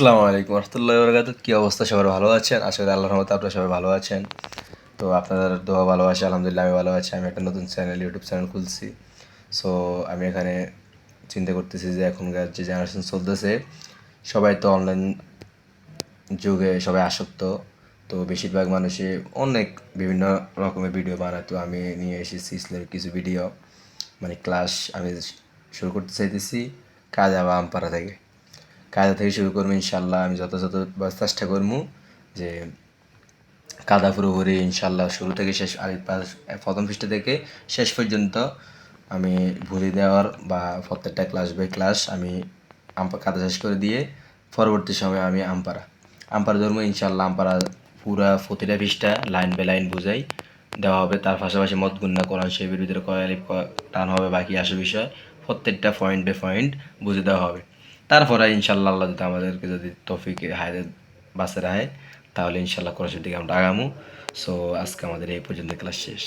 আসসালামু আলাইকুম রহমতুল্লাহি ওয়া বারাকাতুহু। কী অবস্থা? সবার ভালো আছেন? আশা করি আল্লাহর রহমতে আপনারা সবাই ভালো আছেন। তো আপনাদের দোয়া ভালোবাসা আলহামদুলিল্লাহ আমি ভালো আছি। আমি একটা নতুন ইউটিউব চ্যানেল খুলছি। সো আমি এখানে চিন্তা করতেছি যে এখনকার যে জেনারেশন চলতেছে সবাই তো অনলাইন যুগে সবাই আসক্ত। তো বেশিরভাগ মানুষই অনেক বিভিন্ন রকমের ভিডিও বানায়। তো আমি নিয়ে এসেছি ইসলামিক কিছু ভিডিও, মানে ক্লাস আমি শুরু করতে চাইতেছি কায়দা বা আমপারা থেকে। কায়দা থেকে শুরু করবো ইনশাল্লাহ। আমি যথাযথ চেষ্টা করবো যে কাদা পুরোপুরি ইনশাল্লাহ শুরু থেকে শেষ প্রথম পৃষ্ঠা থেকে শেষ পর্যন্ত আমি ভুলে দেওয়ার বা প্রত্যেকটা ক্লাস বাই ক্লাস আমি কাদা শেষ করে দিয়ে পরবর্তী সময়ে আমি আমপারা ধর্ম ইনশাল্লাহ আমপারা পুরা প্রতিটা পৃষ্ঠা লাইন বাই লাইন বুঝাই দেওয়া হবে। তার পাশাপাশি মত গুন্না কোরআন শরীফের ভিতরে কয়ালিফ টান হবে, বাকি আসে বিষয় প্রত্যেকটা পয়েন্ট বাই পয়েন্ট বুঝে দেওয়া হবে। তারপরে ইনশাল্লাহ আল্লাহ যদি আমাদেরকে যদি তৌফিক হায়াত বাঁচে রাখে তাহলে ইনশাল্লাহ কোরআন শরীফ দিকে আমরা আগামু। সো আজকে আমাদের এই পর্যন্ত ক্লাস শেষ।